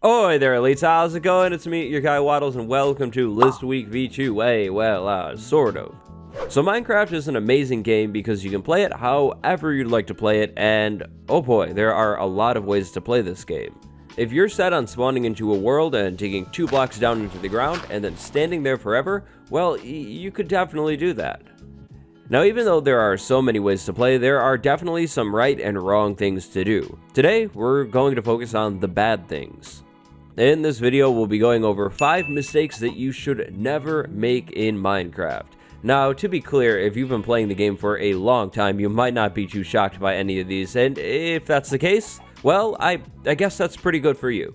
Oi there, elites, how's it going? It's me, your guy Waddles, and welcome to List Week V2. Sort of. So Minecraft is an amazing game because you can play it however you'd like to play it, and oh boy, there are a lot of ways to play this game. If you're set on spawning into a world and digging 2 blocks down into the ground and then standing there forever, well, you could definitely do that. Now, even though there are so many ways to play, there are definitely some right and wrong things to do. Today, we're going to focus on the bad things. In this video, we'll be going over 5 mistakes that you should never make in Minecraft. Now, to be clear, if you've been playing the game for a long time, you might not be too shocked by any of these, and if that's the case, well, I guess that's pretty good for you.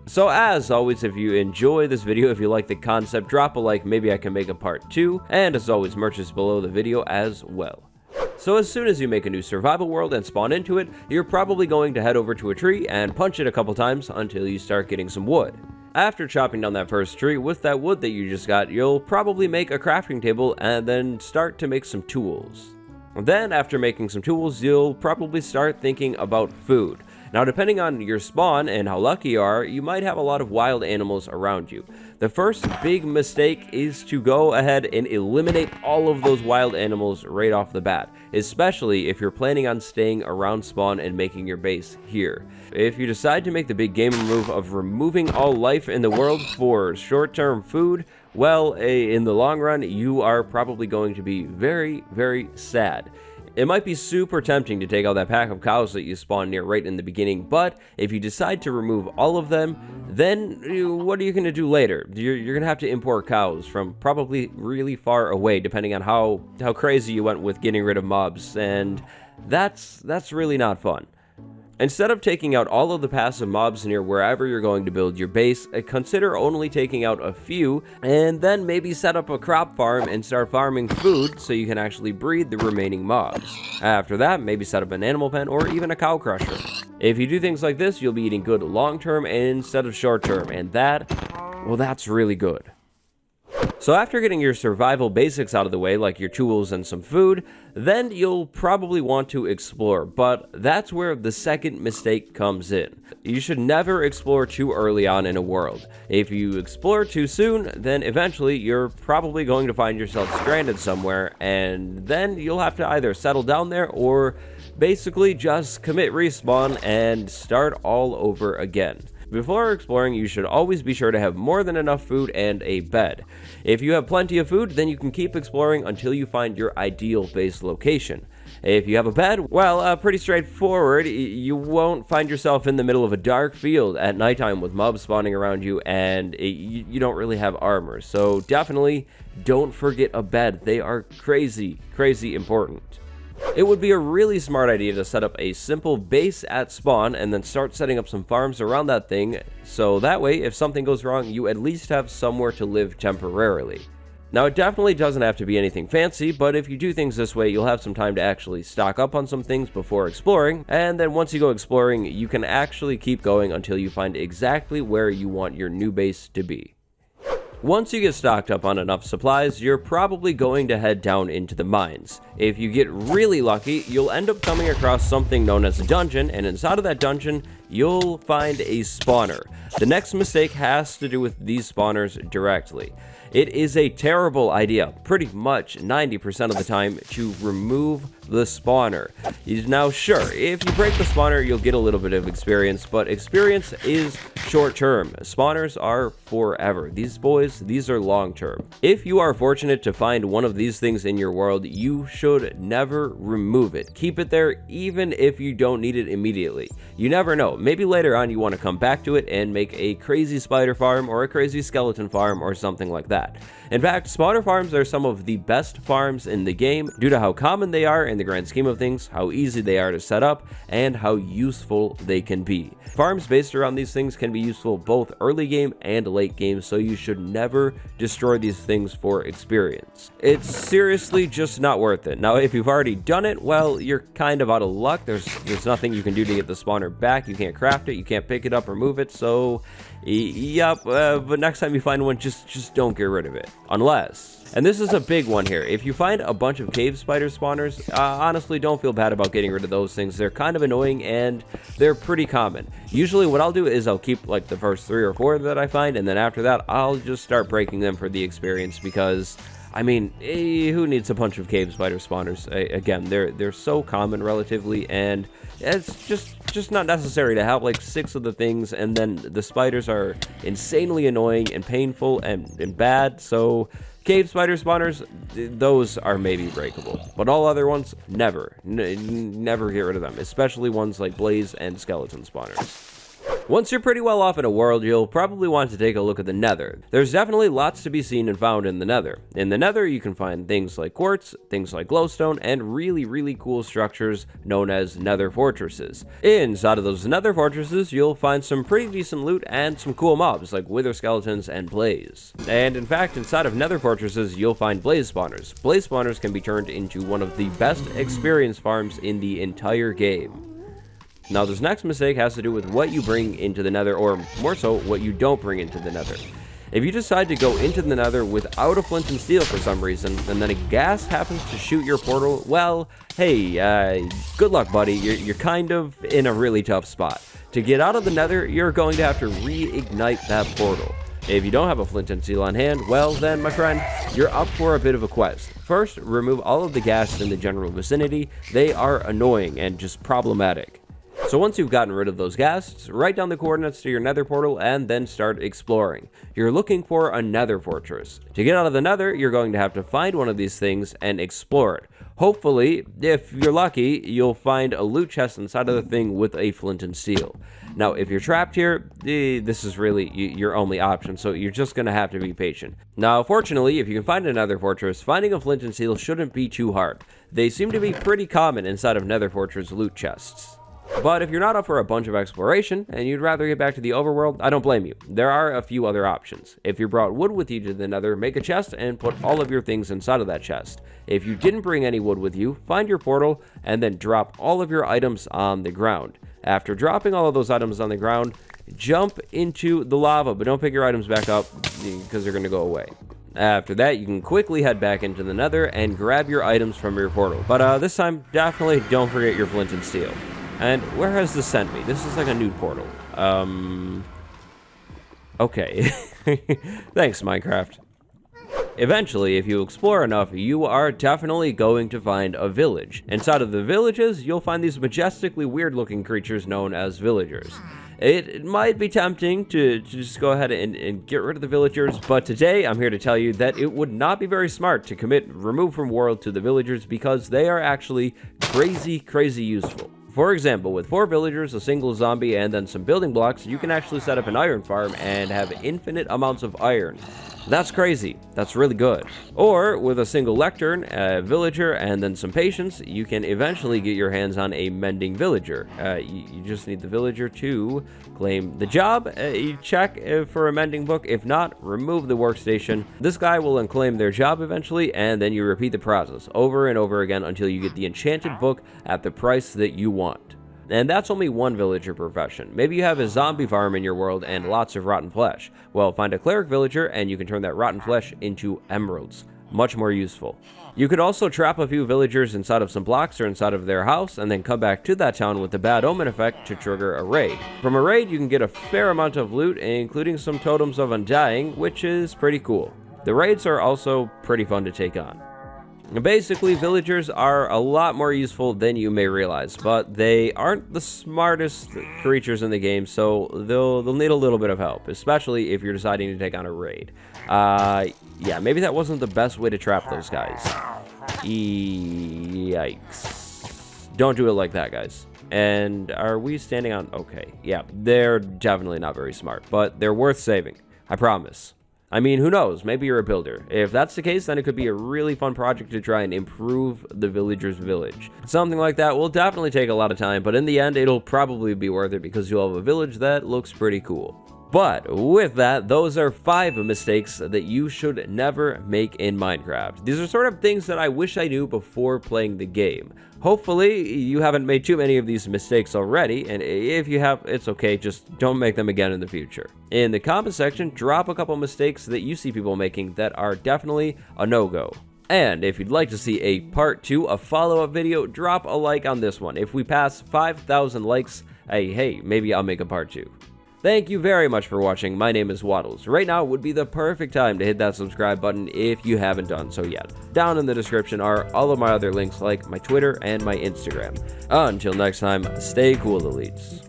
So as always, if you enjoy this video, if you like the concept, drop a like, maybe I can make a part 2, and as always, merch is below the video as well. So as soon as you make a new survival world and spawn into it, you're probably going to head over to a tree and punch it a couple times until you start getting some wood. After chopping down that first tree, with that wood that you just got, you'll probably make a crafting table and then start to make some tools. Then after making some tools, you'll probably start thinking about food. Now, depending on your spawn and how lucky you are, you might have a lot of wild animals around you. The first big mistake is to go ahead and eliminate all of those wild animals right off the bat, especially if you're planning on staying around spawn and making your base here. If you decide to make the big gamer move of removing all life in the world for short-term food, well, in the long run, you are probably going to be very, very sad. It might be super tempting to take out that pack of cows that you spawn near right in the beginning, but if you decide to remove all of them, then what are you going to do later? You're going to have to import cows from probably really far away, depending on how crazy you went with getting rid of mobs, and that's really not fun. Instead of taking out all of the passive mobs near wherever you're going to build your base, consider only taking out a few, and then maybe set up a crop farm and start farming food so you can actually breed the remaining mobs. After that, maybe set up an animal pen or even a cow crusher. If you do things like this, you'll be eating good long-term instead of short-term, and that's really good. So after getting your survival basics out of the way, like your tools and some food, then you'll probably want to explore, but that's where the second mistake comes in. You should never explore too early on in a world. If you explore too soon, then eventually you're probably going to find yourself stranded somewhere, and then you'll have to either settle down there or basically just commit respawn and start all over again. Before exploring, you should always be sure to have more than enough food and a bed. If you have plenty of food, then you can keep exploring until you find your ideal base location. If you have a bed, well, pretty straightforward. You won't find yourself in the middle of a dark field at nighttime with mobs spawning around you, and you don't really have armor. So definitely don't forget a bed. They are crazy, crazy important. It would be a really smart idea to set up a simple base at spawn and then start setting up some farms around that thing, so that way if something goes wrong, you at least have somewhere to live temporarily. Now, it definitely doesn't have to be anything fancy, but if you do things this way, you'll have some time to actually stock up on some things before exploring, and then once you go exploring, you can actually keep going until you find exactly where you want your new base to be. Once you get stocked up on enough supplies, you're probably going to head down into the mines. If you get really lucky, you'll end up coming across something known as a dungeon, and inside of that dungeon, you'll find a spawner. The next mistake has to do with these spawners directly. It is a terrible idea, pretty much 90% of the time, to remove the spawner. Now sure, if you break the spawner, you'll get a little bit of experience, but experience is short term. Spawners are forever. These boys, these are long term. If you are fortunate to find one of these things in your world, you should never remove it. Keep it there even if you don't need it immediately. You never know, maybe later on you want to come back to it and make a crazy spider farm or a crazy skeleton farm or something like that. In fact, spawner farms are some of the best farms in the game due to how common they are in the grand scheme of things, how easy they are to set up, and how useful they can be. Farms based around these things can be useful both early game and late game, so you should never destroy these things for experience. It's seriously just not worth it. Now, if you've already done it, well, you're kind of out of luck. There's nothing you can do to get the spawner back. You can't craft it, you can't pick it up or move it, so Yup, but next time you find one, just don't get rid of it. Unless, and this is a big one here, if you find a bunch of cave spider spawners, honestly, don't feel bad about getting rid of those things. They're kind of annoying, and they're pretty common. Usually what I'll do is I'll keep like the first 3 or 4 that I find, and then after that, I'll just start breaking them for the experience, because I mean, who needs a bunch of cave spider spawners? Again, they're so common relatively, and it's just not necessary to have like 6 of the things, and then the spiders are insanely annoying and painful and bad. So cave spider spawners, those are maybe breakable, but all other ones, never get rid of them, especially ones like blaze and skeleton spawners. Once you're pretty well off in a world, you'll probably want to take a look at the Nether. There's definitely lots to be seen and found in the Nether. In the Nether, you can find things like quartz, things like glowstone, and really cool structures known as Nether fortresses. Inside of those Nether fortresses, you'll find some pretty decent loot and some cool mobs like wither skeletons and blaze. And in fact, inside of Nether fortresses, you'll find blaze spawners. Blaze spawners can be turned into one of the best experience farms in the entire game. Now, this next mistake has to do with what you bring into the Nether, or more so, what you don't bring into the Nether. If you decide to go into the Nether without a flint and steel for some reason, and then a ghast happens to shoot your portal, well, hey, good luck, buddy. You're kind of in a really tough spot. To get out of the Nether, you're going to have to reignite that portal. If you don't have a flint and steel on hand, well then, my friend, you're up for a bit of a quest. First, remove all of the ghasts in the general vicinity. They are annoying and just problematic. So once you've gotten rid of those ghasts, write down the coordinates to your Nether portal and then start exploring. You're looking for a Nether fortress. To get out of the Nether, you're going to have to find one of these things and explore it. Hopefully, if you're lucky, you'll find a loot chest inside of the thing with a flint and steel. Now, if you're trapped here, this is really your only option, so you're just going to have to be patient. Now, fortunately, if you can find a Nether fortress, finding a flint and steel shouldn't be too hard. They seem to be pretty common inside of Nether fortress loot chests. But if you're not up for a bunch of exploration, and you'd rather get back to the overworld, I don't blame you. There are a few other options. If you brought wood with you to the Nether, make a chest and put all of your things inside of that chest. If you didn't bring any wood with you, find your portal, and then drop all of your items on the ground. After dropping all of those items on the ground, jump into the lava, but don't pick your items back up, because they're going to go away. After that, you can quickly head back into the Nether and grab your items from your portal. But this time, definitely don't forget your flint and steel. And where has this sent me? This is like a new portal. Okay. Thanks, Minecraft. Eventually, if you explore enough, you are definitely going to find a village. Inside of the villages, you'll find these majestically weird-looking creatures known as villagers. It might be tempting to just go ahead and get rid of the villagers, but today I'm here to tell you that it would not be very smart to commit remove from world to the villagers, because they are actually crazy useful. For example, with 4 villagers, a single zombie, and then some building blocks, you can actually set up an iron farm and have infinite amounts of iron. That's crazy. That's really good. Or, with a single lectern, a villager, and then some patience, you can eventually get your hands on a mending villager. You just need the villager to claim the job. You check for a mending book. If not, remove the workstation. This guy will unclaim their job eventually, and then you repeat the process over and over again until you get the enchanted book at the price that you want. And that's only one villager profession. Maybe you have a zombie farm in your world and lots of rotten flesh. Well, find a cleric villager and you can turn that rotten flesh into emeralds. Much more useful. You could also trap a few villagers inside of some blocks or inside of their house, and then come back to that town with the bad omen effect to trigger a raid. From a raid, you can get a fair amount of loot, including some totems of undying, which is pretty cool. The raids are also pretty fun to take on. Basically, villagers are a lot more useful than you may realize, but they aren't the smartest creatures in the game, so they'll need a little bit of help, especially if you're deciding to take on a raid. Yeah, maybe that wasn't the best way to trap those guys. Yikes. Don't do it like that, guys. And are we standing on... Okay, yeah, they're definitely not very smart, but they're worth saving. I promise. I mean, who knows? Maybe you're a builder. If that's the case, then it could be a really fun project to try and improve the villager's village. Something like that will definitely take a lot of time, but in the end, it'll probably be worth it because you'll have a village that looks pretty cool. But with that, those are 5 mistakes that you should never make in Minecraft. These are sort of things that I wish I knew before playing the game. Hopefully, you haven't made too many of these mistakes already, and if you have, it's okay, just don't make them again in the future. In the comment section, drop a couple mistakes that you see people making that are definitely a no-go. And if you'd like to see a part 2, a follow-up video, drop a like on this one. If we pass 5,000 likes, hey, maybe I'll make a part 2. Thank you very much for watching. My name is Waddles. Right now would be the perfect time to hit that subscribe button if you haven't done so yet. Down in the description are all of my other links like my Twitter and my Instagram. Until next time, stay cool, elites.